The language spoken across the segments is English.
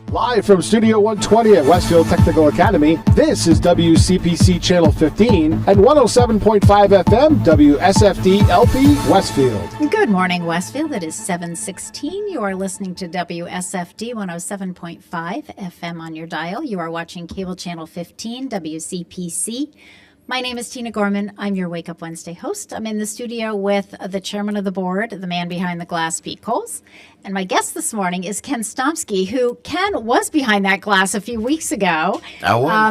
Live from Studio 120 at Westfield Technical Academy, this is WCPC Channel 15 and 107.5 FM WSFD LP Westfield. Good morning, Westfield. It is 7:16. You are listening to WSFD 107.5 FM on your dial. You are watching Cable Channel 15 WCPC. My name is Tina Gorman. I'm your Wake Up Wednesday host. I'm in the studio with the chairman of the board, the man behind the glass, Pete Coles. And my guest this morning is Ken Stomsky, who Ken was behind that glass a few weeks ago.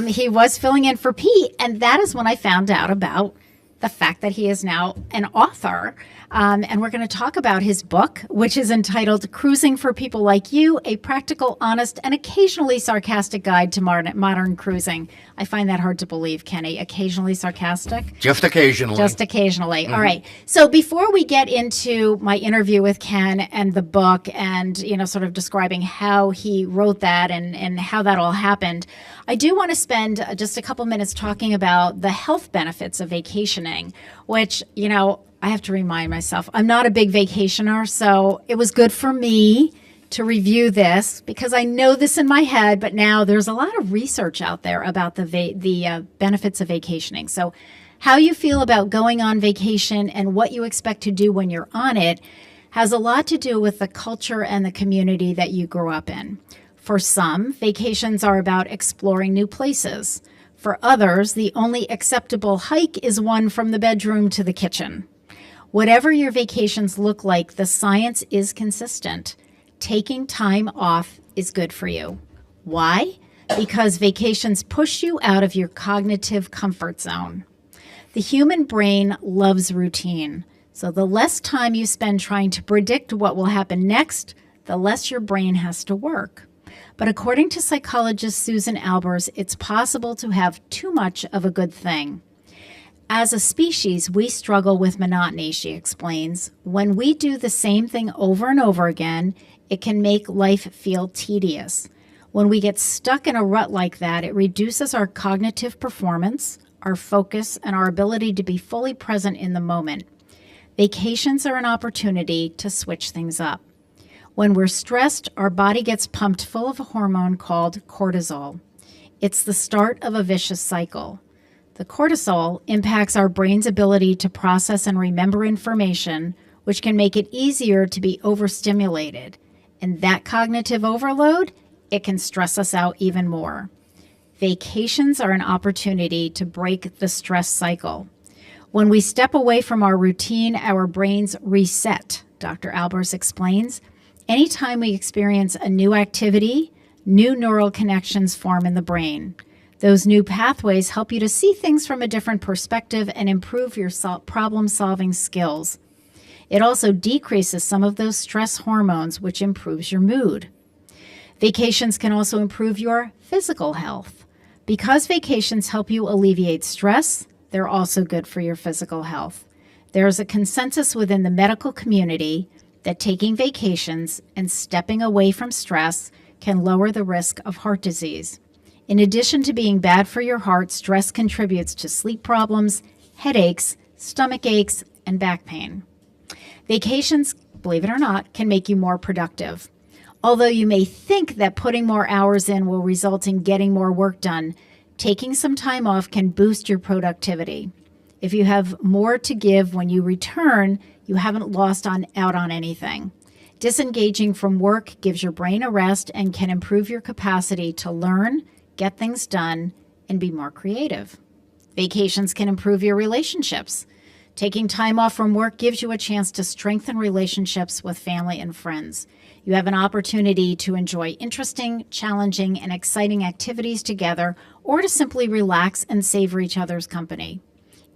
He was filling in for Pete, and that is when I found out about the fact that he is now an author. And we're going to talk about his book, which is entitled Cruising for People Like You, a practical, honest, and occasionally sarcastic guide to modern cruising. I find that hard to believe, Kenny. Occasionally sarcastic? Just occasionally. Just occasionally. Mm-hmm. All right. So before we get into my interview with Ken and the book and, sort of describing how he wrote that and how that all happened, I do want to spend just a couple minutes talking about the health benefits of vacationing, which, I have to remind myself, I'm not a big vacationer, so it was good for me to review this because I know this in my head, but now there's a lot of research out there about the benefits of vacationing. So how you feel about going on vacation and what you expect to do when you're on it has a lot to do with the culture and the community that you grew up in. For some, vacations are about exploring new places. For others, the only acceptable hike is one from the bedroom to the kitchen. Whatever your vacations look like, the science is consistent. Taking time off is good for you. Why? Because vacations push you out of your cognitive comfort zone. The human brain loves routine. So the less time you spend trying to predict what will happen next, the less your brain has to work. But according to psychologist Susan Albers, it's possible to have too much of a good thing. As a species, we struggle with monotony, she explains. When we do the same thing over and over again, it can make life feel tedious. When we get stuck in a rut like that, it reduces our cognitive performance, our focus, and our ability to be fully present in the moment. Vacations are an opportunity to switch things up. When we're stressed, our body gets pumped full of a hormone called cortisol. It's the start of a vicious cycle. The cortisol impacts our brain's ability to process and remember information, which can make it easier to be overstimulated. And that cognitive overload, it can stress us out even more. Vacations are an opportunity to break the stress cycle. When we step away from our routine, our brains reset, Dr. Albers explains. Anytime we experience a new activity, new neural connections form in the brain. Those new pathways help you to see things from a different perspective and improve your problem-solving skills. It also decreases some of those stress hormones, which improves your mood. Vacations can also improve your physical health. Because vacations help you alleviate stress, they're also good for your physical health. There is a consensus within the medical community that taking vacations and stepping away from stress can lower the risk of heart disease. In addition to being bad for your heart, stress contributes to sleep problems, headaches, stomach aches, and back pain. Vacations, believe it or not, can make you more productive. Although you may think that putting more hours in will result in getting more work done, taking some time off can boost your productivity. If you have more to give when you return, you haven't lost out on anything. Disengaging from work gives your brain a rest and can improve your capacity to learn, get things done, and be more creative. Vacations can improve your relationships. Taking time off from work gives you a chance to strengthen relationships with family and friends. You have an opportunity to enjoy interesting, challenging, and exciting activities together, or to simply relax and savor each other's company.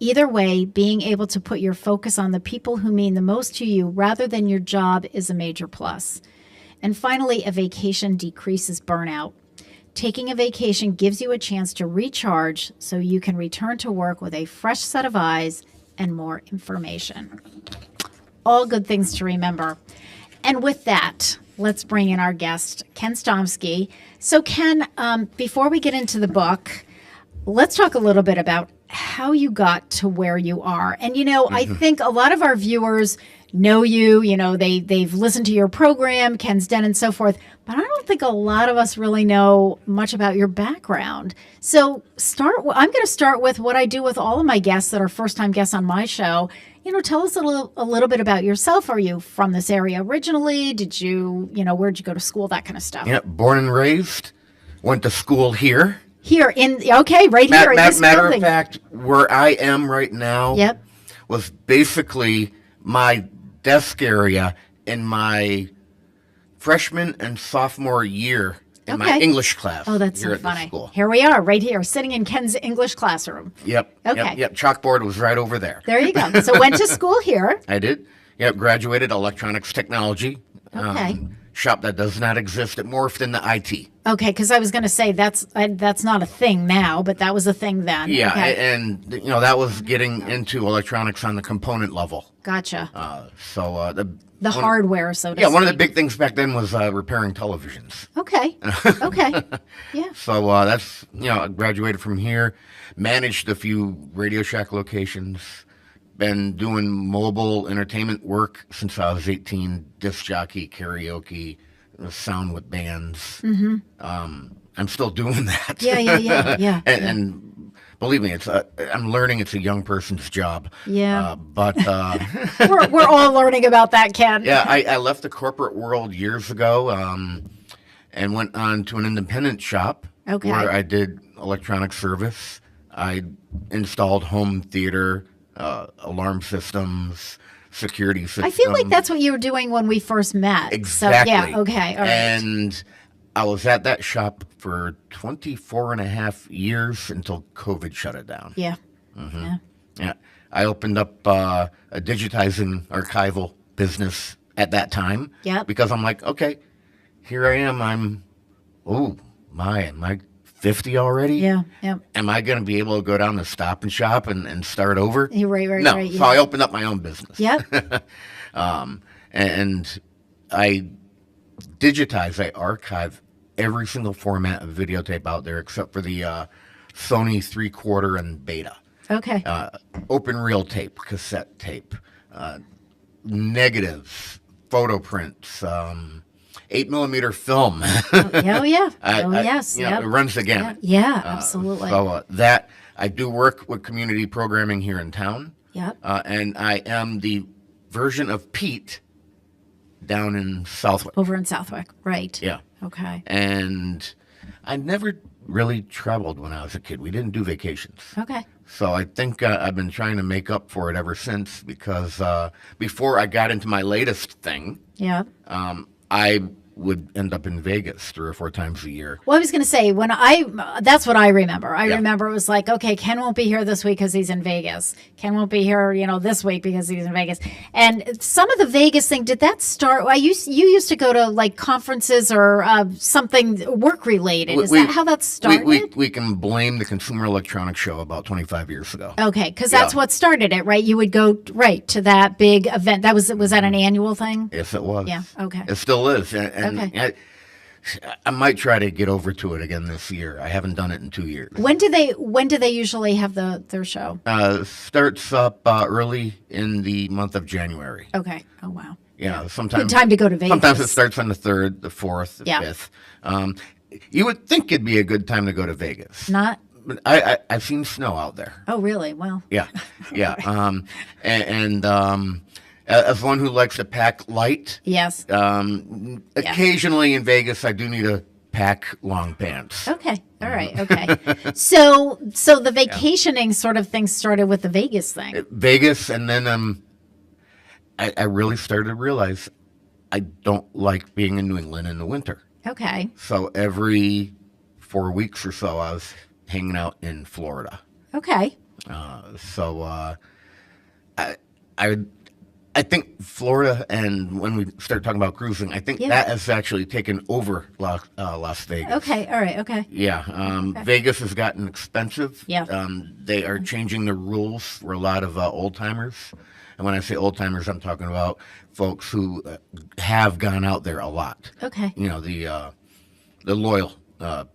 Either way, being able to put your focus on the people who mean the most to you rather than your job is a major plus. And finally, a vacation decreases burnout. Taking a vacation gives you a chance to recharge so you can return to work with a fresh set of eyes and more information. All good things to remember. And with that, let's bring in our guest, Ken Stomsky. So Ken, before we get into the book, let's talk a little bit about how you got to where you are. And, you know, I think a lot of our viewers know you. You know, they've listened to your program, Ken's Den, and so forth. But I don't think a lot of us really know much about your background. So I'm going to start with what I do with all of my guests that are first-time guests on my show. You know, tell us a little bit about yourself. Are you from this area originally? Where'd you go to school? That kind of stuff. Yeah, born and raised. Went to school here. Here in right here in this Matter building. of fact, where I am right now Yep. was basically my desk area in my freshman and sophomore year in my Okay. English class. Oh, that's here so at the funny. school. Here we are, right here, sitting in Ken's English classroom. Yep. Okay. Yep. Chalkboard was right over there. There you go. So went to school here. I did. Yep. Graduated electronics technology. Okay. Shop that does not exist. It morphed into IT. Okay, because I was going to say that's not a thing now, but that was a thing then. Yeah, Okay. and that was getting into electronics on the component level. Gotcha. The one- hardware, so to Yeah, one of the speak. big things back then was repairing televisions. Okay. Okay. Yeah. So that's I graduated from here, managed a few Radio Shack locations, been doing mobile entertainment work since I was 18, disc jockey, karaoke, sound with bands. Mm-hmm. I'm still doing that. Yeah. And believe me, I'm learning it's a young person's job. Yeah. But We're all learning about that, Ken. yeah, I left the corporate world years ago and went on to an independent shop Okay. where I did electronic service. I installed home theater, alarm systems, security systems. I feel like that's what you were doing when we first met. Exactly. So, yeah. Okay. All right. And I was at that shop for 24 and a half years until COVID shut it down. Yeah. Yeah. Yeah. I opened up a digitizing archival business at that time. Yep. Because I'm like, okay, here I am. Am I 50 already? Yeah. Yeah. Am I going to be able to go down to Stop and Shop and start over? You're right. No. Right. So Yeah. I opened up my own business. Yep. And I digitize, I archive every single format of videotape out there except for the Sony 3/4 and Beta. Okay. Open reel tape, cassette tape, negatives, photo prints, 8mm film. Oh yeah. I- Yes. It runs the gamut. Yeah. Absolutely. So that I do work with community programming here in town, Yep. and I am the version of Pete down in Southwick. Over in Southwick. Right. Yeah, Okay. and I never really traveled when I was a kid. We didn't do vacations. Okay. So I think I've been trying to make up for it ever since because before I got into my latest thing, Yeah. I would end up in Vegas 3 or 4 times a year. Well, I was going to say that's what I remember. I Yeah. remember it was like, okay, Ken won't be here this week because he's in Vegas. Ken won't be here, this week because he's in Vegas. And some of the Vegas thing, did that start? You used to go to like conferences or something work related. Is that how that started? We can blame the Consumer Electronics Show about 25 years ago. Okay, because that's Yeah. what started it, right? You would go right to that big event. Was that an annual thing? Yes, it was. Yeah. Okay. It still is. And Okay. I might try to get over to it again this year. I haven't done it in 2 years. When do they usually have their show? Starts up early in the month of January. Okay. Oh wow. Yeah, sometimes Good time to go to Vegas. Sometimes it starts on the 3rd, the 4th, the Yeah. 5th. You would think it'd be a good time to go to Vegas. Not. But I've seen snow out there. Oh really? Well. Yeah, yeah. As one who likes to pack light, Yes. occasionally in Vegas I do need to pack long pants. Okay. All right. Okay. So the vacationing sort of thing started with the Vegas thing. Vegas, and then I really started to realize I don't like being in New England in the winter. Okay. So every 4 weeks or so, I was hanging out in Florida. Okay. I think Florida, and when we start talking about cruising, I think Yeah. that has actually taken over Las Vegas. Okay. All right. Okay. Yeah, Vegas has gotten expensive. Yeah. They are changing the rules for a lot of old timers. And when I say old timers, I'm talking about folks who have gone out there a lot. Okay. The loyal. Right.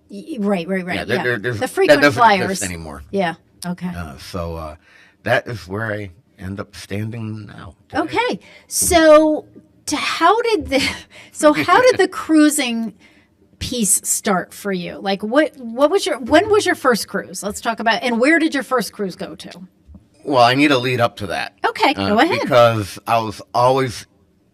Yeah, Yeah. there's, The frequent that doesn't flyers exist anymore. Yeah. Okay. So that is where I end up standing now. today. Okay. So how did the cruising piece start for you? Like when was your first cruise? Let's talk about, and where did your first cruise go to? Well, I need to lead up to that. Okay, go ahead. Because I was always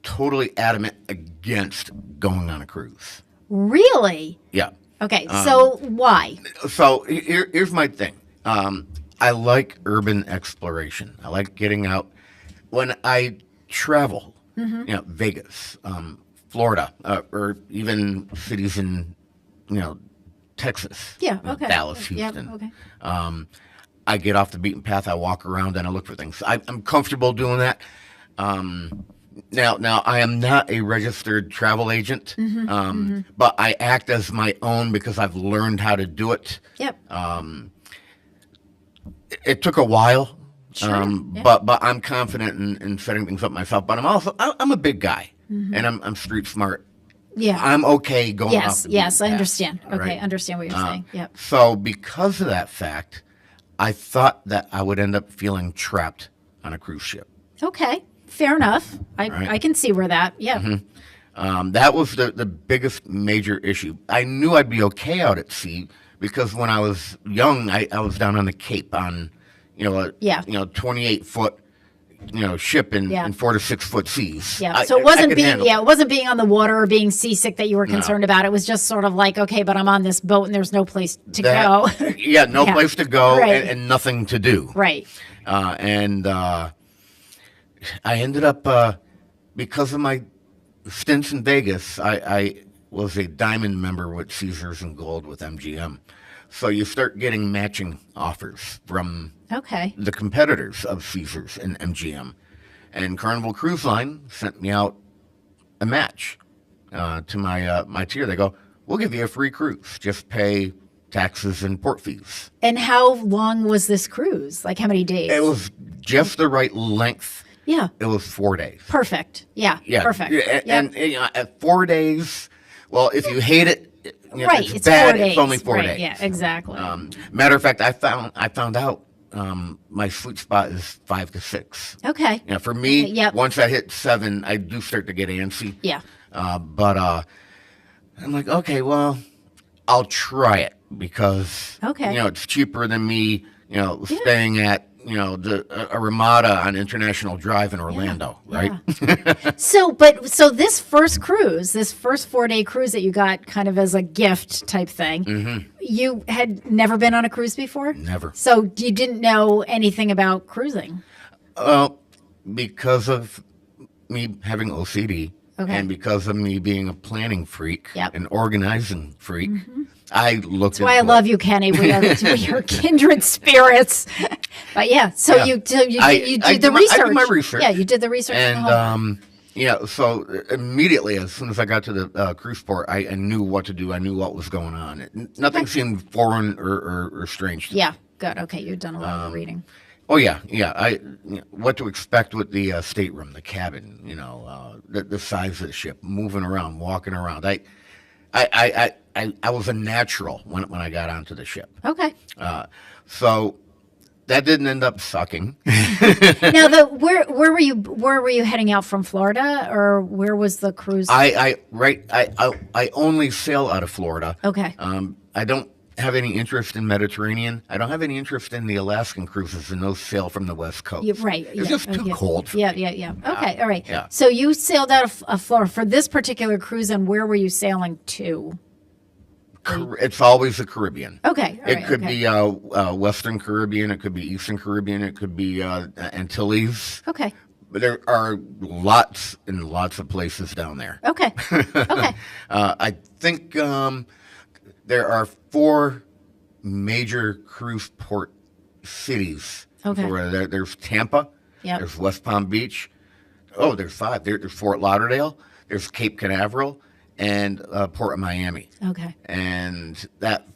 totally adamant against going on a cruise. Really? Yeah. Okay. So why? So here's my thing. I like urban exploration. I like getting out. When I travel, Vegas, Florida, or even cities in, Texas, Yeah. Okay. Dallas, Yeah, Houston. okay. I get off the beaten path. I walk around and I look for things. I'm comfortable doing that. Now I am not a registered travel agent, but I act as my own because I've learned how to do it. Yep. It took a while, Sure, yeah. but I'm confident in setting things up myself. But I'm a big guy, and I'm street smart. Yeah. I'm okay going off Yes. the Yes. beaten I path, understand. Okay. right? Understand what you're saying. Yep. So because of that fact, I thought that I would end up feeling trapped on a cruise ship. Okay. Fair enough. Right. I can see where that. Yeah. That was the biggest major issue. I knew I'd be okay out at sea because when I was young, I was down on the Cape on, Yeah. 28-foot, ship in, Yeah. in 4 to 6 foot seas. Yeah. So it wasn't could being handle it. it wasn't being on the water or being seasick that you were concerned about. It was just sort of like, okay, but I'm on this boat and there's no place to go. Yeah, no Yeah. place to go Right. and nothing to do. Right. I ended up because of my stints in Vegas. I was a diamond member with Caesars and Gold with MGM. So you start getting matching offers from Okay. the competitors of Caesars and MGM. And Carnival Cruise Line sent me out a match to my tier. They go, we'll give you a free cruise. Just pay taxes and port fees. And how long was this cruise? Like how many days? It was just the right length. Yeah. It was 4 days. Perfect. Yeah. Yeah. Perfect. Yeah, Yeah. And, at 4 days, well, if you hate it, Right. it's It's bad. 4 days. It's only 4 Right, days. Yeah. Exactly. Matter of fact, I found out my sweet spot is 5 to 6. okay. For me, Yep. once I hit 7, I do start to get antsy. Yeah. But I'm like, okay, well, I'll try it because Okay. it's cheaper than me, staying at a Ramada on International Drive in Orlando, right? So this first cruise, this first 4-day cruise that you got kind of as a gift type thing, you had never been on a cruise before? Never. So you didn't know anything about cruising? Because of me having OCD Okay. and because of me being a planning freak Yep. and organizing freak, I looked That's why I love you, Kenny. We are kindred spirits. But yeah, so Yeah. you I did do the my- research. I do my research. Yeah, you did the research. And the whole- so immediately, as soon as I got to the cruise port, I knew what to do. I knew what was going on. Nothing seemed foreign or strange to me. yeah, good. Okay, you've done a lot of reading. Oh yeah. What to expect with the stateroom, the cabin, the size of the ship, moving around, walking around. I was a natural when I got onto the ship. Okay. So that didn't end up sucking. Now, where were you? Where were you heading out from? Florida, or where was the cruise? I only sail out of Florida. Okay. I don't have any interest in Mediterranean. I don't have any interest in the Alaskan cruises, and those sail from the West Coast. Right. It's just too cold for Yeah, me. yeah. Okay, all right. Yeah. So you sailed out of Florida for this particular cruise, and where were you sailing to? It's always the Caribbean. Okay, all It right, could okay. be Western Caribbean. It could be Eastern Caribbean. It could be Antilles. Okay, But there are lots and lots of places down there. okay, okay. I think there are 4 major cruise port cities. Okay. There's Tampa. Yep. There's West Palm Beach. Oh, there's 5. There's Fort Lauderdale. There's Cape Canaveral and Port of Miami. Okay. And that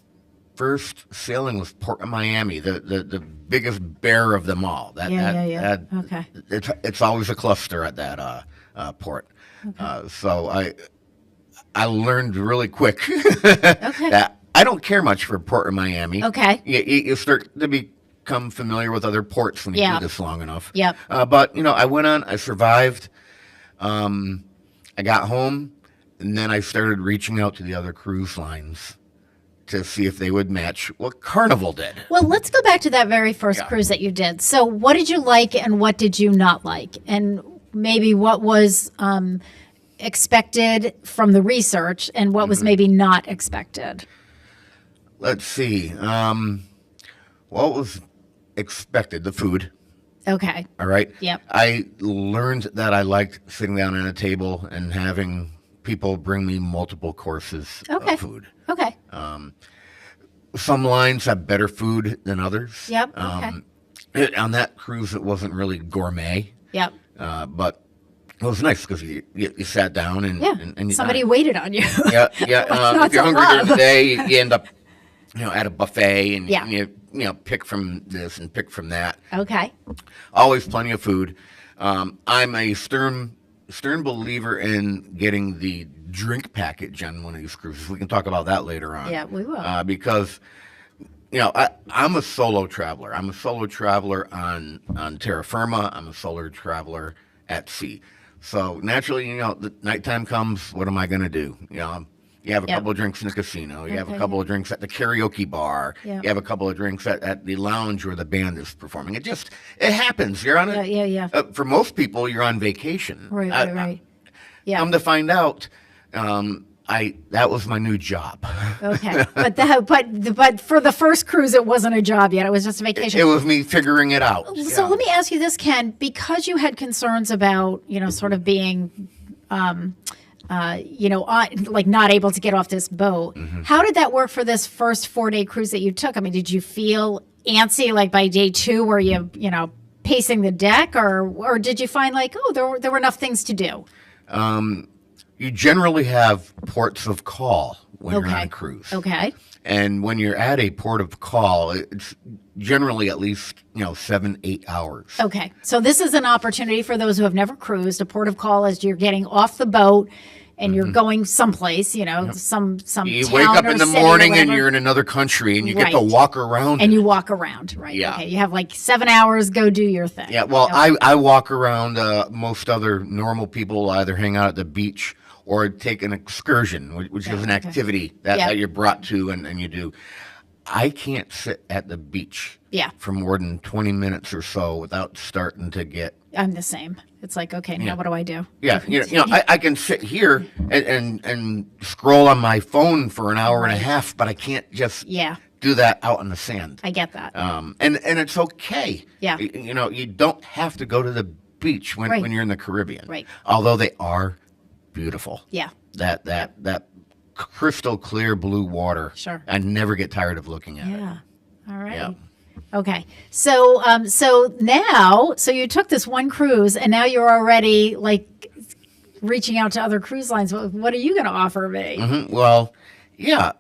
first sailing was Port of Miami, the biggest bear of them all. Yeah. Okay. It's always a cluster at that port. So I learned really quick that I don't care much for Port of Miami. Okay. You start to be become familiar with other ports when you Yeah. do this long enough. Yep. But I went on. I survived. I got home, and then I started reaching out to the other cruise lines to see if they would match what Carnival did. Well, let's go back to that very first Yeah. cruise that you did. So, what did you like and what did you not like? And maybe what was expected from the research and what Mm-hmm. was maybe not expected? Let's see. What was expected? The food. Okay. All right. Yep. I learned that I liked sitting down at a table and having people bring me multiple courses Okay. of food. Okay. Some lines have better food than others. Yep, okay. On that cruise, it wasn't really gourmet, Yep. but it was nice because you sat down and, Yeah. and you Somebody dined. waited on you. Yeah. not If you're to hungry during love. the day, you end up at a buffet and Yeah. you pick from this and pick from that. Okay. Always plenty of food. I'm a stern believer in getting the drink package on one of these cruises. We can talk about that later on. Yeah, we will. Because I'm a solo traveler. I'm a solo traveler on terra firma. I'm a solo traveler at sea. So naturally, the nighttime comes. What am I going to do? You have a Yep. couple of drinks in the casino. You have a Okay, couple of drinks at the karaoke bar. Yep. You have a couple of drinks at the lounge where the band is performing. It happens. You're on it. Yeah. For most people, you're on vacation. Right. Yeah. Come to find out, that was my new job. Okay. But for the first cruise, it wasn't a job yet. It was just a vacation. It was me figuring it out. So Yeah. let me ask you this, Ken, because you had concerns about, sort of being, like not able to get off this boat. Mm-hmm. How did that work for this first 4-day cruise that you took? I mean, did you feel antsy like by day 2 where you pacing the deck or did you find like, oh, there were enough things to do? You generally have ports of call when you're on Okay. a cruise. Okay. And when you're at a port of call, it's generally at least 7-8 hours. Okay. So this is an opportunity for those who have never cruised. A port of call is you're getting off the boat and you're going someplace, some You town wake up or in the city or morning and whatever, you're in another country and you get to Right. walk around. and you walk around, right? Yeah. Okay. You have like 7 hours, go do your thing. Yeah, well, Okay. I walk around. Most other normal people either hang out at the beach or take an excursion, which is an activity Yeah. that you're brought to and you do. I can't sit at the beach Yeah. for more than 20 minutes or so without starting to get. I'm the same. It's like, okay, now what do I do? Yeah, I can sit here and scroll on my phone for an hour and a half, but I can't just Yeah. do that out in the sand. I get that. And it's okay. Yeah. You don't have to go to the beach when Right. you're in the Caribbean. Right. Although they are beautiful. Yeah. That crystal clear blue water. Sure. I never get tired of looking at it. Yeah. All right. Yeah. Okay. So so you took this one cruise and now you're already like reaching out to other cruise lines. What are you going to offer me? Mhm. Well, yeah.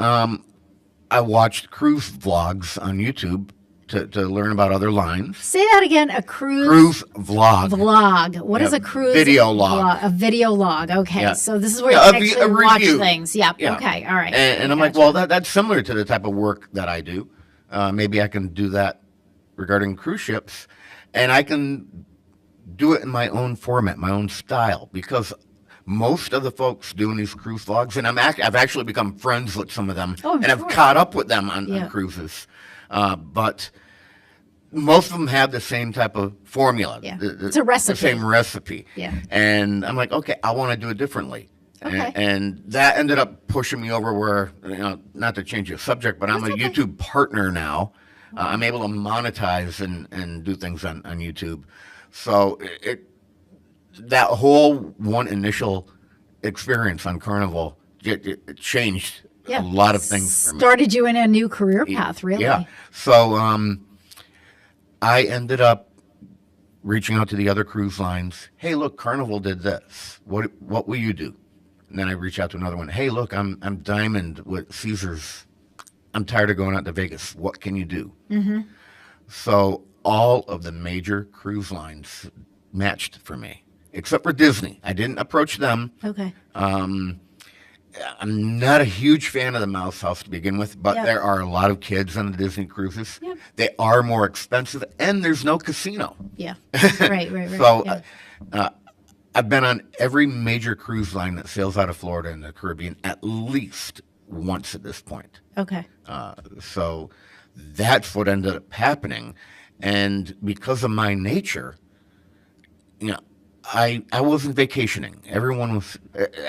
I watched cruise vlogs on YouTube to learn about other lines. Say that again. A cruise Cruise vlog. vlog. What is Yeah, a cruise video log. A video log. Okay. Yeah. So this is where Yeah, you a actually watch review. things. Yep. Yeah. Okay. All right. And I'm like, well, that's similar to the type of work that I do. Maybe I can do that regarding cruise ships, and I can do it in my own format, my own style, because most of the folks doing these cruise vlogs, and I've actually become friends with some of them, Oh, I'm and I've sure. caught up with them on Yeah. cruises, but most of them have the same type of formula. Yeah. The It's a recipe. The same recipe. Yeah. And I'm like, okay, I want to do it differently. Okay. And that ended up pushing me over where, not to change the subject, but I'm a That's okay. YouTube partner now. I'm able to monetize and do things on YouTube. So that whole one initial experience on Carnival, it changed Yeah. a lot of things for me. Started you in a new career path, really. Yeah. So I ended up reaching out to the other cruise lines. Hey, look, Carnival did this. What will you do? And then I reach out to another one. Hey, look, I'm Diamond with Caesars. I'm tired of going out to Vegas. What can you do? Mm-hmm. So all of the major cruise lines matched for me, except for Disney. I didn't approach them. Okay. I'm not a huge fan of the Mouse House to begin with, but Yep. there are a lot of kids on the Disney cruises. Yep. They are more expensive, and there's no casino. Yeah. Right. So yeah. I've been on every major cruise line that sails out of Florida and the Caribbean at least once at this point. Okay. So that's what ended up happening. And because of my nature, I wasn't vacationing. Everyone was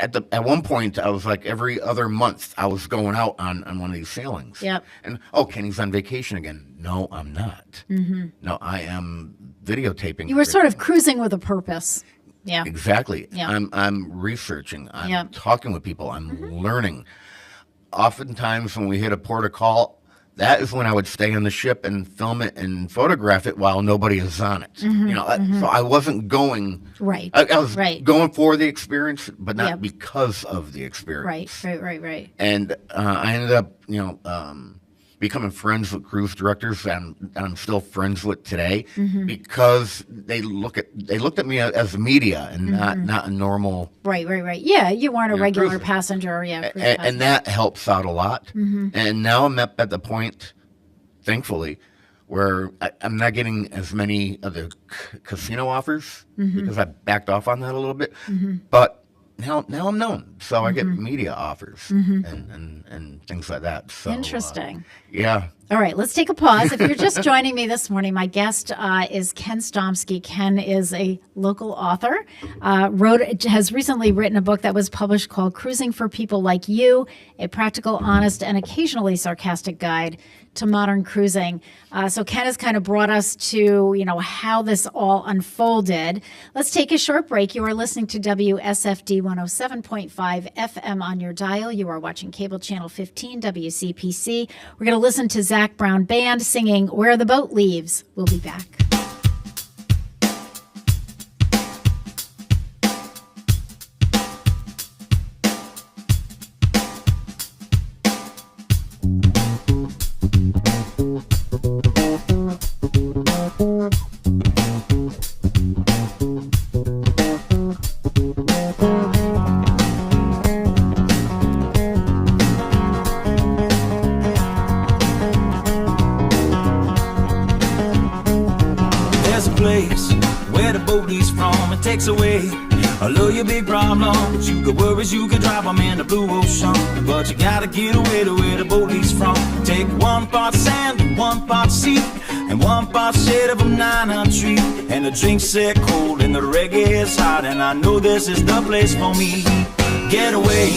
at one point. I was like every other month I was going out on one of these sailings. Yep. And Kenny's on vacation again. No, I'm not. No, I am videotaping. You were sort of cruising with a purpose. Yeah. Exactly. Yeah. I'm researching. I'm Yeah. talking with people. I'm learning. Oftentimes when we hit a port of call, that is when I would stay on the ship and film it and photograph it while nobody is on it. So I wasn't going. Right. I was Right. going for the experience, but not Yep. because of the experience. Right. And I ended up, becoming friends with cruise directors, and I'm still friends with today because they looked at me as media and not a normal. Right. Yeah, you weren't a regular cruiser. passenger. Yeah. cruise And passenger. that helps out a lot. And now I'm at the point, thankfully, where I'm not getting as many of the casino offers because I backed off on that a little bit. But now I'm known, so I get media offers and things like that. So Interesting. Yeah. All right, let's take a pause. If you're just joining me this morning, my guest is Ken Stomsky. Ken is a local author. Has recently written a book that was published called Cruising for People Like You, a practical, honest, and occasionally sarcastic guide to modern cruising. So Ken has kind of brought us to, how this all unfolded. Let's take a short break. You are listening to WSFD 107.5 FM on your dial. You are watching cable channel 15, WCPC. We're going to listen to Zach Brown Band singing Where the Boat Leaves. We'll be back. Takes away all of your big problems. You got worries, you can drop them in the blue ocean, but you gotta get away to where the boat leaves from. Take 1 part sand and 1 part sea, and 1 part shade of a banana tree, and the drinks set cold and the reggae is hot, and I know this is the place for me. Get away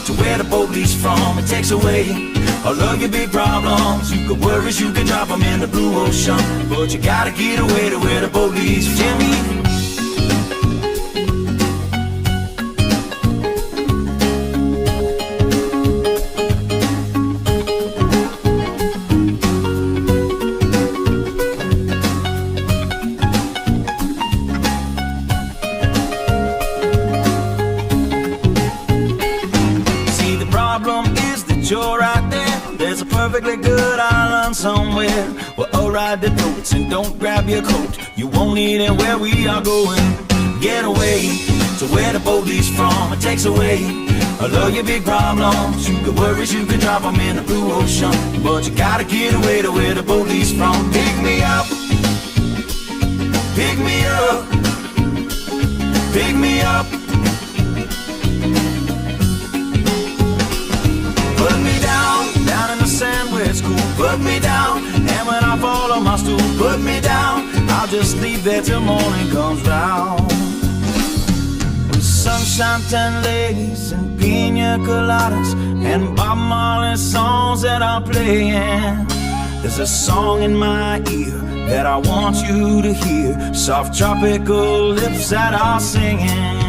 to where the boat leaves from. It takes away all of your big problems. You got worries, you can drop them in the blue ocean, but you gotta get away to where the boat leaves. Jimmy. You're right there, there's a perfectly good island somewhere. Well, alright, the boats and don't grab your coat. You won't need it where we are going. Get away to where the boat leaves from. It takes away all of your big problems. You got worries, you can drop them in the blue ocean, but you gotta get away to where the boat leaves from. Pick me up, pick me up, pick me up. Put me down in the sand where it's cool. Put me down, and when I fall on my stool, put me down. I'll just leave there till morning comes round. With sunshine, 10 ladies, and pina coladas, and Bob Marley songs that are playing. There's a song in my ear that I want you to hear. Soft tropical lips that are singing.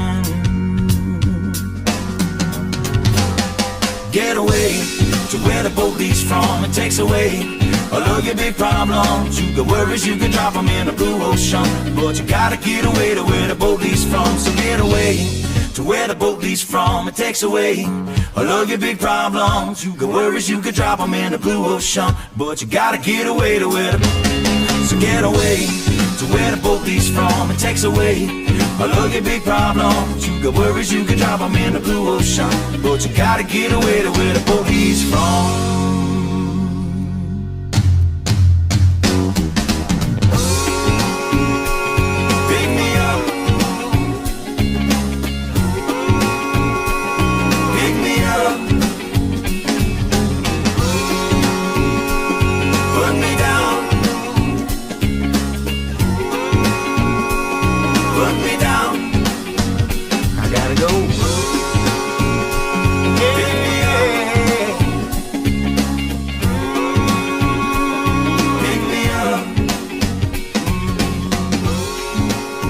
Get away to where the boat leaves from. It takes away all of your big problems. You got worries, you can drop them in the blue ocean, but you gotta get away to where the boat leaves from. So get away to where the boat leaves from. It takes away all of your big problems. You got worries, you can drop them in the blue ocean, but you gotta get away to where the... So get away to where the boat leaves from. It takes away all of your big problems. You got worries, you can drop them in the blue ocean, but you gotta get away to where the boat leaves from.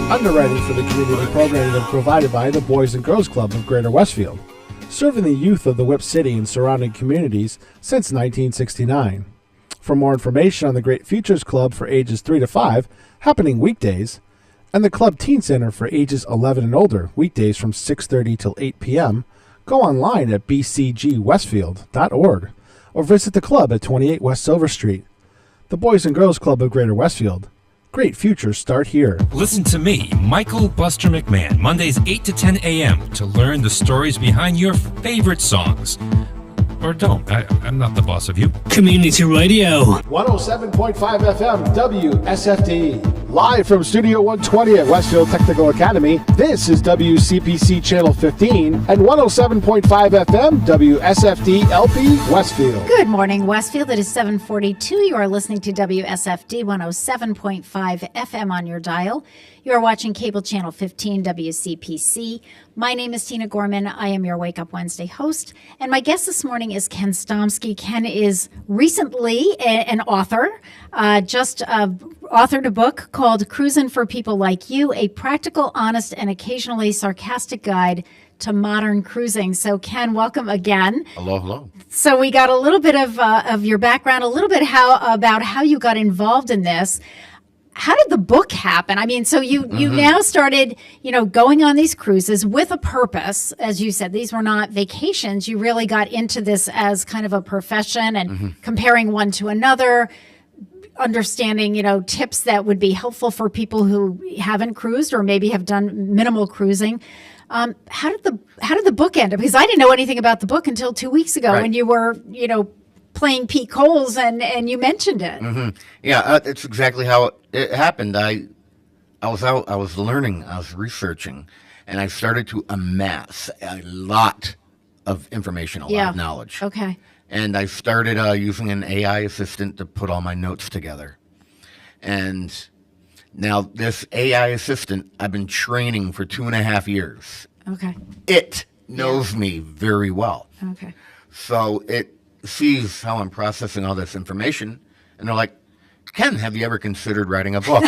Underwriting for the community programming is provided by the Boys and Girls Club of Greater Westfield, serving the youth of the Whip City and surrounding communities since 1969. For more information on the Great Futures Club for ages 3 to 5, happening weekdays, and the Club Teen Center for ages 11 and older, weekdays from 6:30 till 8 p.m., go online at bcgwestfield.org or visit the club at 28 West Silver Street. The Boys and Girls Club of Greater Westfield. Great futures start here. Listen to me, Michael Buster McMahon, Mondays 8 to 10 a.m. to learn the stories behind your favorite songs. Or don't. I'm not the boss of you. Community Radio. 107.5 FM WSFD. Live from Studio 120 at Westfield Technical Academy, this is WCPC Channel 15 and 107.5 FM WSFD LP Westfield. Good morning, Westfield. It is 7:42. You are listening to WSFD 107.5 FM on your dial. You are watching cable channel 15 WCPC. My name is Tina Gorman. I am your Wake Up Wednesday host. And my guest this morning is Ken Stomsky. Ken is recently an author, just authored a book called Cruisin' for People Like You, a practical, honest, and occasionally sarcastic guide to modern cruising. So Ken, welcome again. Hello, hello. So we got a little bit of your background, a little bit about how you got involved in this. How did the book happen? I mean, so you now started, going on these cruises with a purpose. As you said, these were not vacations. You really got into this as kind of a profession and comparing one to another, understanding, tips that would be helpful for people who haven't cruised or maybe have done minimal cruising. How did the book end up? Because I didn't know anything about the book until 2 weeks ago when you were, playing Pete Coles and you mentioned it. Mm-hmm. Yeah, it's exactly how it happened. I was out, I was learning, I was researching, and I started to amass a lot of information, a lot of knowledge. Okay. And I started using an AI assistant to put all my notes together. And now this AI assistant, I've been training for 2.5 years. Okay. It knows me very well. Okay. So it sees how I'm processing all this information, and they're like, Ken, have you ever considered writing a book?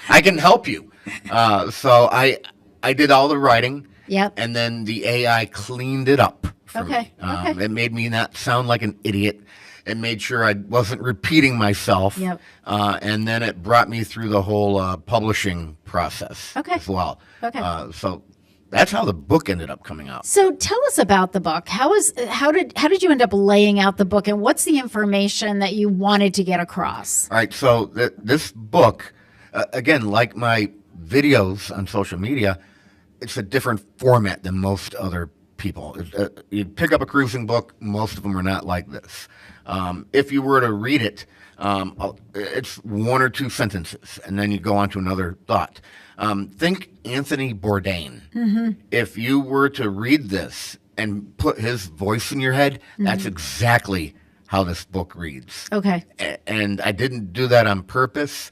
I can help you. So I did all the writing, and then the AI cleaned it up for me. It made me not sound like an idiot. It made sure I wasn't repeating myself, and then it brought me through the whole publishing process as well. So that's how the book ended up coming out. So tell us about the book. How did you end up laying out the book, and what's the information that you wanted to get across? All right. So this book, again, like my videos on social media, it's a different format than most other people. You pick up a cruising book, most of them are not like this. If you were to read it, it's 1 or 2 sentences, and then you go on to another thought. Think Anthony Bourdain. Mm-hmm. If you were to read this and put his voice in your head, that's exactly how this book reads. Okay. And I didn't do that on purpose,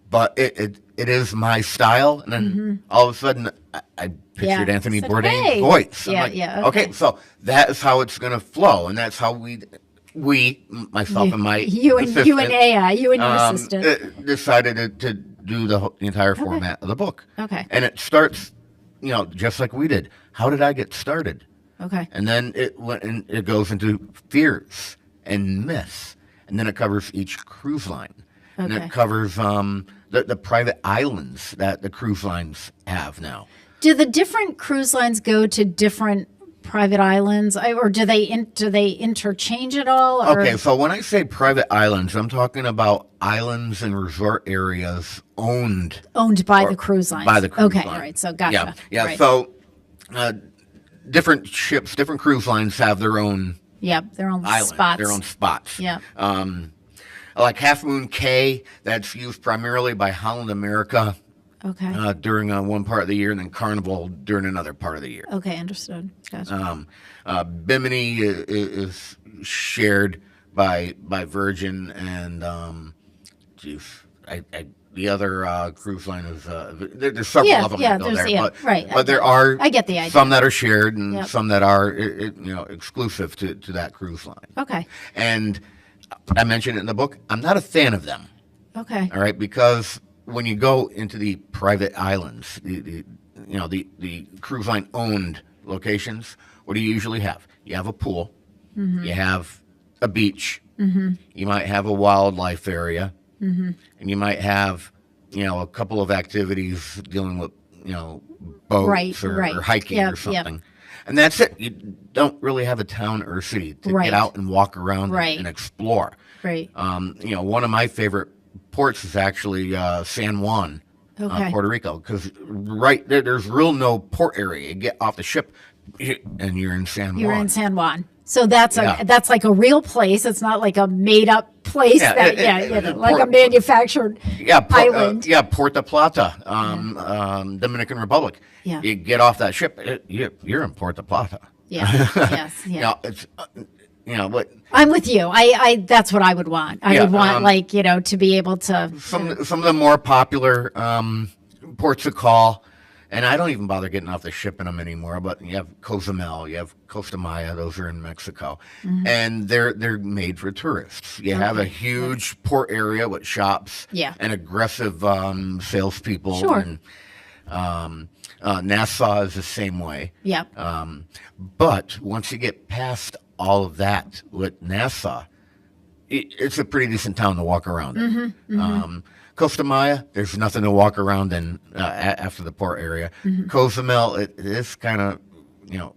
but it is my style. And then all of a sudden, I pictured Anthony Bourdain's voice. I'm okay, so that is how it's going to flow, and that's how myself and my assistant, you and AI, you and your assistant, decided to do the entire format of the book. Okay. And it starts, just like we did. How did I get started? Okay. And then it goes into fears and myths, and then it covers each cruise line, and it covers the private islands that the cruise lines have now. Do the different cruise lines go to different private islands, or do they interchange at all? Or? Okay, so when I say private islands, I'm talking about islands and resort areas owned By the cruise lines. by the cruise Okay, line. all right. So gotcha. Yeah. Right. So different ships, different cruise lines have their own Yep, their own island, spots. their own spots. Yeah. Like Half Moon Cay, that's used primarily by Holland America Okay. during one part of the year, and then Carnival during another part of the year. Okay, understood. Gotcha. Bimini is shared by Virgin and the other cruise line is there's several Yeah, of them yeah, that go there's- there, yeah, but right, but there are I get the idea. some that are shared and Yep. some that are exclusive to that cruise line. Okay. And I mentioned it in the book. I'm not a fan of them. Okay. All right, because when you go into the private islands, the cruise line owned locations, what do you usually have? You have a pool, Mm-hmm. you have a beach, you might have a wildlife area, Mm-hmm. and you might have a couple of activities dealing with boats Right, or right. hiking Yep, or yep. something. And that's it. You don't really have a town or a city to Right. get out and walk around Right. and explore. Right. One of my favorite ports is actually San Juan, Okay. Puerto Rico, because right there's real no port area. You get off the ship, and you're in San Juan. You're in San Juan. So that's Yeah. that's like a real place. It's not like a made up place Yeah, like a Port- manufactured island. Puerto Plata, Dominican Republic. Yeah. You get off that ship, you're in Puerto Plata. Yeah. Yes. Yeah. It's what I'm with you. I that's what I would want. I Yeah, would want to be able to some of the more popular ports of call, and I don't even bother getting off the ship in them anymore. But you have Cozumel, you have Costa Maya; those are in Mexico, and they're made for tourists. You have a huge port area with shops, Yeah. and aggressive salespeople. Sure. And Nassau is the same way. Yep. But once you get past all of that with Nassau, it's a pretty decent town to walk around in. Costa Maya, there's nothing to walk around in after the port area. Cozumel, it is kind of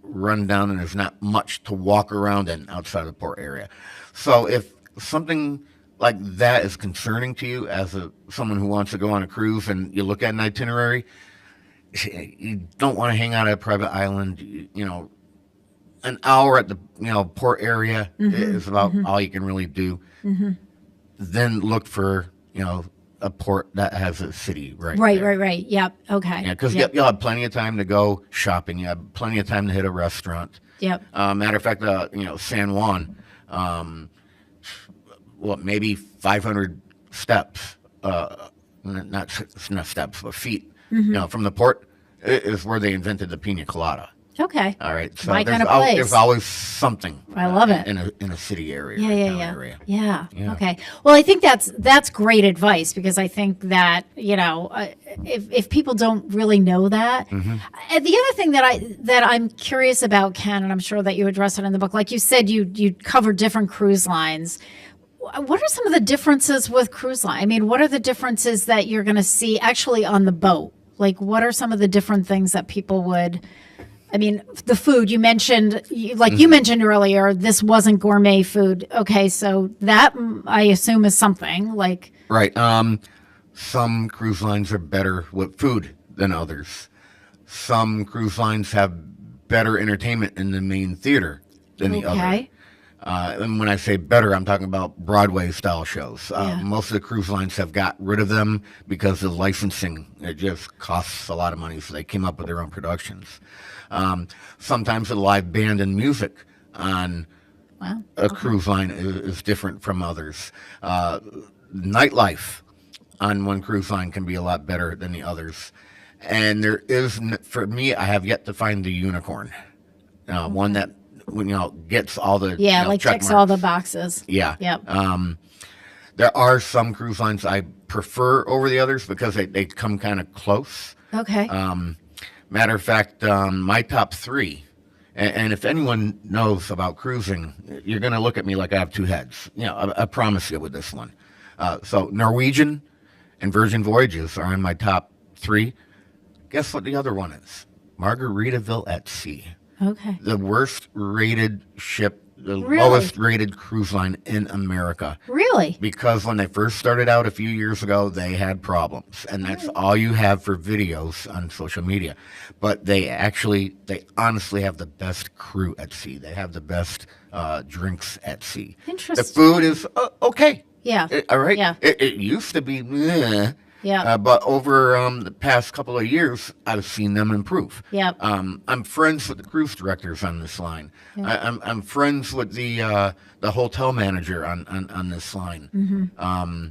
run down, and there's not much to walk around in outside of the port area. So if something like that is concerning to you as someone who wants to go on a cruise, and you look at an itinerary, you don't want to hang out at a private island. An hour at the port area is about all you can really do. Then look for a port that has a city right there. Right. Yep. Okay. Yeah, because Yep. you'll have plenty of time to go shopping. You have plenty of time to hit a restaurant. Yep. Matter of fact, San Juan, maybe 500 steps, not steps, but feet, from the port is where they invented the pina colada. Okay. All right, so My kind of place. there's always something. I love it. in a city area. Yeah. town area. Yeah. Yeah. Okay. Well, I think that's great advice, because I think that if people don't really know that, Mm-hmm. and the other thing that I'm curious about, Ken, and I'm sure that you address it in the book, like you said, you cover different cruise lines. What are some of the differences with cruise line? I mean, what are the differences that you're going to see actually on the boat? Like, what are some of the different things that people would? I mean, the food you mentioned, you mentioned earlier, this wasn't gourmet food. Okay, so that I assume is something like. Right. Some cruise lines are better with food than others. Some cruise lines have better entertainment in the main theater than the other. Okay. And when I say better, I'm talking about Broadway style shows. Yeah. Most of the cruise lines have got rid of them because of licensing. It just costs a lot of money, so they came up with their own productions. Sometimes the live band and music on Wow. a cruise line is different from others. Nightlife on one cruise line can be a lot better than the others. And there is, for me, I have yet to find the unicorn. One that gets all the check ticks all the marks. boxes. Yeah. Yep. There are some cruise lines I prefer over the others because they come kind of close. Okay. Matter of fact, my top three, and if anyone knows about cruising, you're going to look at me like I have two heads. I promise you with this one. So Norwegian and Virgin Voyages are in my top three. Guess what the other one is? Margaritaville at Sea. Okay. The worst rated ship, the Really? lowest rated cruise line in America. Really? Because when they first started out a few years ago, they had problems. And that's all you have for videos on social media. But they honestly have the best crew at sea. They have the best drinks at sea. Interesting. The food is okay. Yeah. All right. Yeah. It used to be, meh. Yeah. But over the past couple of years, I've seen them improve. Yep. I'm friends with the cruise directors on this line. I'm friends with the hotel manager on this line. Mm-hmm.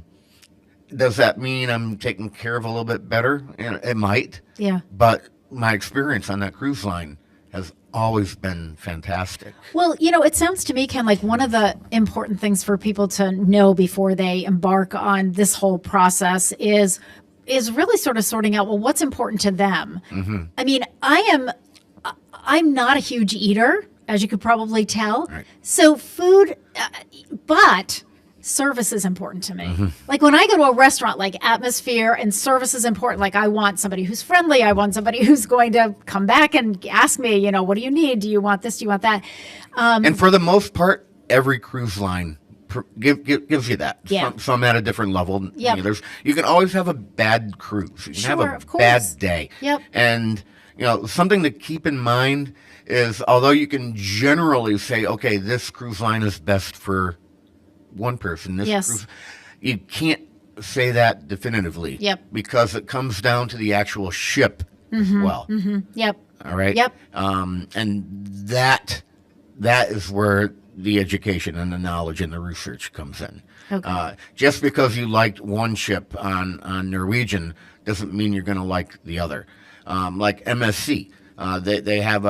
Does that mean I'm taken care of a little bit better? It might. Yeah. But my experience on that cruise line has always been fantastic. Well, it sounds to me, Ken, like one of the important things for people to know before they embark on this whole process is really sort of sorting out, well, what's important to them. Mm-hmm. I mean, I'm not a huge eater, as you could probably tell. Right. So food, but service is important to me. Mm-hmm. Like when I go to a restaurant, like atmosphere and service is important. Like I want somebody who's friendly. I want somebody who's going to come back and ask me, what do you need? Do you want this? Do you want that? And for the most part, every cruise line gives you that. Yeah. Some at a different level. Yep. You can always have a bad cruise. You can have Sure, a of course. bad day. Yep. And something to keep in mind is, although you can generally say, okay, this cruise line is best for one person. This Yes. cruise, you can't say that definitively. Yep. Because it comes down to the actual ship as well. Yep. All right. Yep. And that is where the education and the knowledge and the research comes in. Okay. Just because you liked one ship on Norwegian doesn't mean you're going to like the other. Like MSC, they have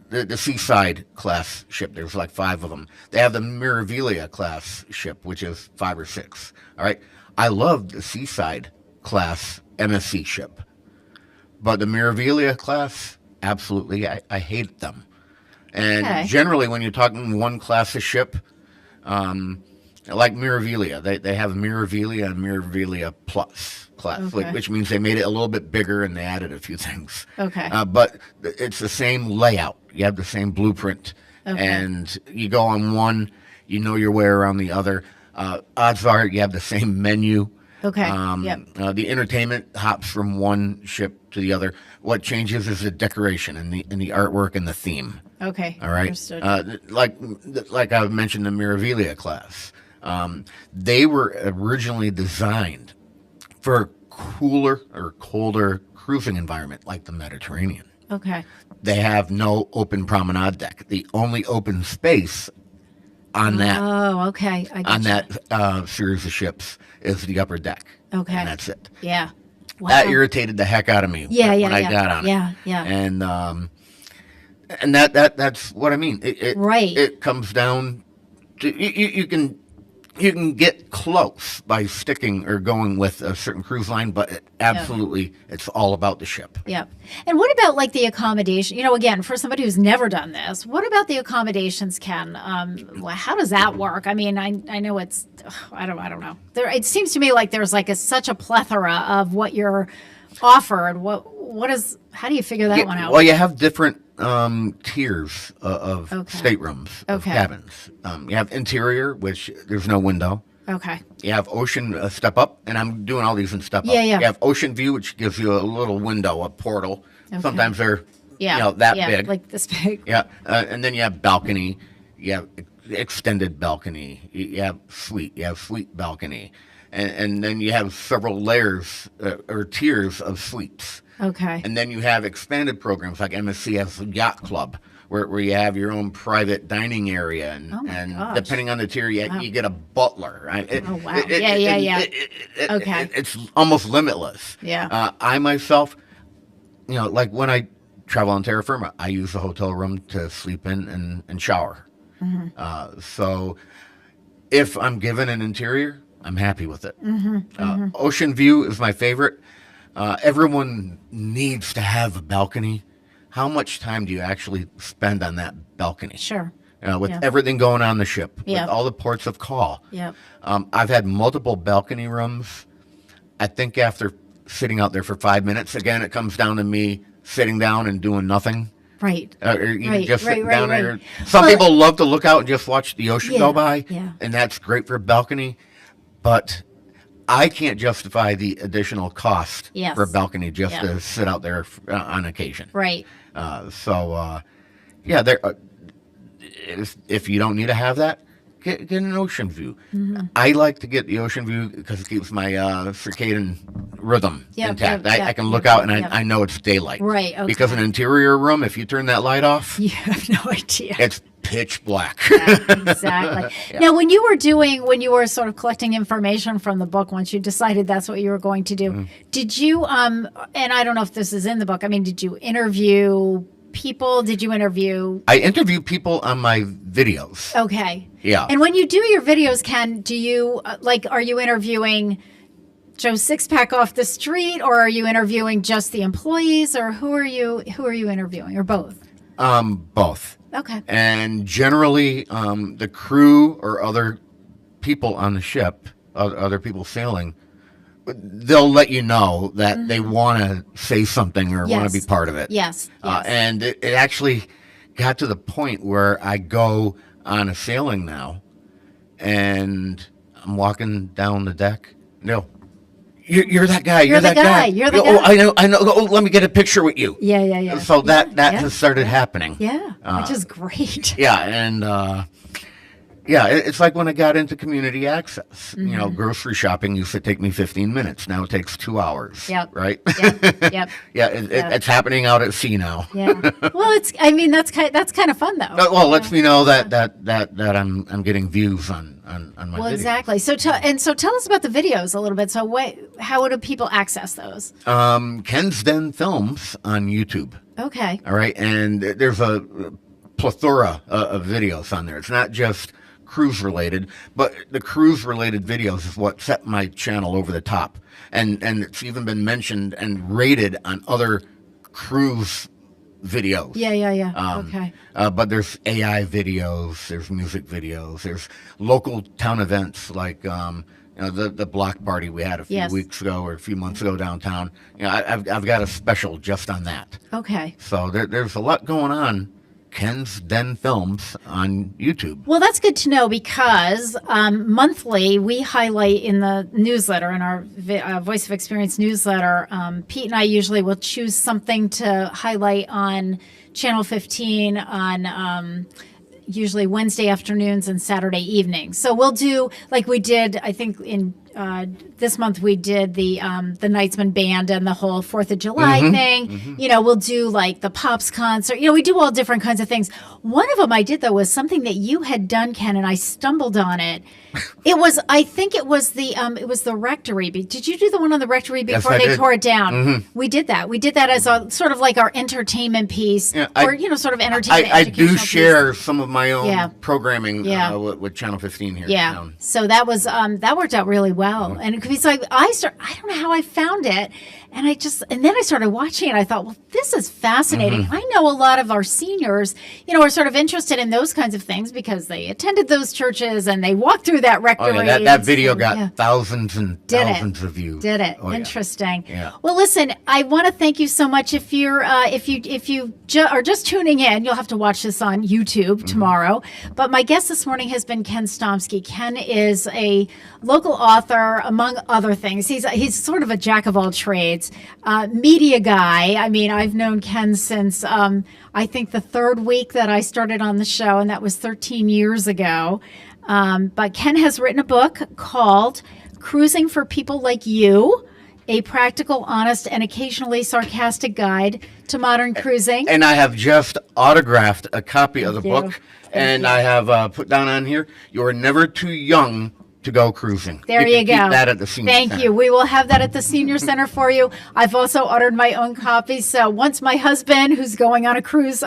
the Seaside class ship. There's like 5 of them. They have the Miravilia class ship, which is 5 or 6. All right. I love the Seaside class MSC ship, but the Miravilia class, absolutely, I hate them. And Okay. generally, when you're talking one class of ship, like Miravilia, they have Miravilia and Miravilia Plus class, Okay. which means they made it a little bit bigger and they added a few things. Okay. But it's the same layout. You have the same blueprint. Okay. And you go on one, you know your way around the other. Odds are you have the same menu. Okay. Yep. The entertainment hops from one ship to the other. What changes is the decoration and the artwork and the theme. Okay. All right. Understood. Like I mentioned, the Miravilia class. They were originally designed for a cooler or colder cruising environment like the Mediterranean. Okay. They have no open promenade deck. The only open space on that Oh, okay. I get on you. that series of ships is the upper deck. Okay. And that's it. Yeah. Wow. That irritated the heck out of me Yeah, when yeah, I yeah. got on it. Yeah, yeah. And that's what I mean. Right. It comes down to you can get close by sticking or going with a certain cruise line, but absolutely it's all about the ship. Yep. And what about like the accommodation? Again, for somebody who's never done this, what about the accommodations, Ken? How does that work? I mean, I know it's, I don't know. It seems to me like there's like such a plethora of what you're offered. How do you figure that one out? Well, you have different tiers of Okay. staterooms, of Okay. cabins. You have interior, which there's no window. Okay. You have ocean step up, and I'm doing all these in step up. Yeah, yeah. You have ocean view, which gives you a little window, a portal. Okay. Sometimes they're Yeah. that yeah, big. like this big. Yeah, and then you have balcony. You have extended balcony. You have suite. You have suite balcony, and then you have several layers or tiers of suites. Okay. And then you have expanded programs like MSC has a yacht club where you have your own private dining area, and, Oh my and gosh. depending on the tier, you get a butler. Right? Oh, wow. Yeah. Okay. It's almost limitless. Yeah. I myself, like when I travel on terra firma, I use the hotel room to sleep in and shower. Mm-hmm. So if I'm given an interior, I'm happy with it. Mm-hmm. Ocean view is my favorite. Everyone needs to have a balcony. How much time do you actually spend on that balcony? Sure. With Yeah. everything going on the ship, Yeah. with all the ports of call. Yep. I've had multiple balcony rooms. I think after sitting out there for 5 minutes, again, it comes down to me sitting down and doing nothing. Right. Or even Right, just sitting right, down right, there. right. Some Well- people love to look out and just watch the ocean Yeah, go by, yeah. and that's great for a balcony. But I can't justify the additional cost Yes. for a balcony just Yeah. to sit out there on occasion. Right. Yeah, there. If you don't need to have that, get an ocean view. Mm-hmm. I like to get the ocean view because it keeps my circadian rhythm Yep, intact. yep, I can yep, look yep, out and yep. I know it's daylight. Right, okay. Because an interior room, if you turn that light off, You have no idea. it's pitch black. Yeah, exactly. Now, when you were sort of collecting information from the book, once you decided that's what you were going to do, Mm-hmm. did you, and I don't know if this is in the book, I mean, did you interview people? Did you interview? I interview people on my videos. Okay. Yeah. And when you do your videos, Ken, do you, are you interviewing Joe Sixpack off the street, or are you interviewing just the employees, or who are you interviewing, or both? Both. Okay. And generally, the crew or other people on the ship, other people sailing, they'll let you know that they want to say something or want Mm-hmm. Yes. to be part of it. Yes. Yes. And it actually got to the point where I go on a sailing now, and I'm walking down the deck. No, you're that guy. You're the that guy. You're the Oh, guy. I know. Oh, let me get a picture with you. Yeah, yeah, yeah. So that Yeah, has started happening. yeah, which is great. Yeah, and it's like when I got into community access. You Mm-hmm. know, grocery shopping used to take me 15 minutes. Now it takes 2 hours. Yep. Right. Yep, yep. Yeah, Yeah. it's happening out at sea now. Yeah. Well, that's kind of fun though. Well, lets me know that I'm getting views on my Well, videos. exactly. So tell us about the videos a little bit. So how do people access those? Ken's Den Films on YouTube. Okay. All right, and there's a plethora of videos on there. It's not just cruise related, but the cruise related videos is what set my channel over the top, and it's even been mentioned and rated on other cruise videos. Yeah. Okay. But there's AI videos, there's music videos, there's local town events like the block party we had a few Yes. weeks ago or a few months ago downtown. I've got a special just on that. Okay. So there's a lot going on. Ken's Den Films on YouTube. Well, that's good to know because monthly we highlight in the newsletter, in our Voice of Experience newsletter, Pete and I usually will choose something to highlight on Channel 15 on usually Wednesday afternoons and Saturday evenings. So we'll do, like we did, I think in this month we did the Knightsman Band and the whole 4th of July thing. You know, we'll do like the Pops concert. You know, we do all different kinds of things. One of them I did though was something that you had done, Ken, and I stumbled on it. I think it was the rectory. Did you do the one on the rectory before I they did. tore it down? We did that. We did that as a sort of like our entertainment piece, Yeah, or sort of entertainment. I do educational piece. share some of my own Yeah. programming Yeah. with Channel 15 here. Yeah. in town. So that was that worked out really well, and because I don't know how I found it, and then I started watching it. I thought, well, this is fascinating. I know a lot of our seniors, are sort of interested in those kinds of things because they attended those churches and they walked through that Oh rectory. yeah, that video got Yeah. thousands and Did it. thousands of views. Did it? Oh, yeah. Interesting. Yeah. Well, listen, I want to thank you so much. If you're if you are just tuning in, you'll have to watch this on YouTube tomorrow. But my guest this morning has been Ken Stomsky. Ken is a local author, among other things. He's sort of a jack of all trades, media guy. I mean, I've known Ken since I think the third week that I started on the show, and that was 13 years ago. But Ken has written a book called Cruising for People Like You, a practical, honest, and occasionally sarcastic guide to modern cruising. And I have just autographed a copy of the you. book, and I have put down on here, "You're never too young to go cruising." There you can go. Keep that at the senior Thank center. you. We will have that at the senior center for you. I've also ordered my own copy. So once my husband, who's going on a cruise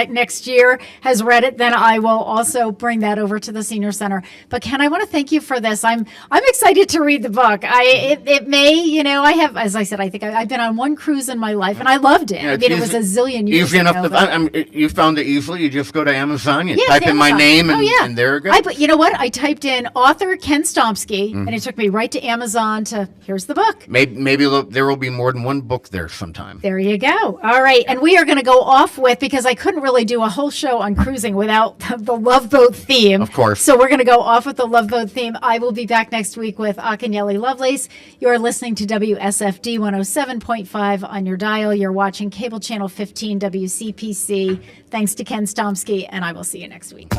next year, has read it, then I will also bring that over to the senior center. But Ken, I want to thank you for this. I'm excited to read the book. It may, I have, as I said, I think I've been on one cruise in my life and I loved it. Yeah, I it's mean, it was a zillion years easy enough ago. to but- find. You found it easily. You just go to Amazon, you Yeah, type it's in my Amazon. name, Oh, yeah. and there it goes. You know what? I typed in author Ken Stomsky, and it took me right to Amazon to, here's the book. Maybe there will be more than one book there sometime. There you go. All right. And we are going to go off with, because I couldn't really do a whole show on cruising without the Love Boat theme. Of course. So we're going to go off with the Love Boat theme. I will be back next week with Akinyele Lovelace. You're listening to WSFD 107.5 on your dial. You're watching cable channel 15 WCPC. Thanks to Ken Stomsky, and I will see you next week.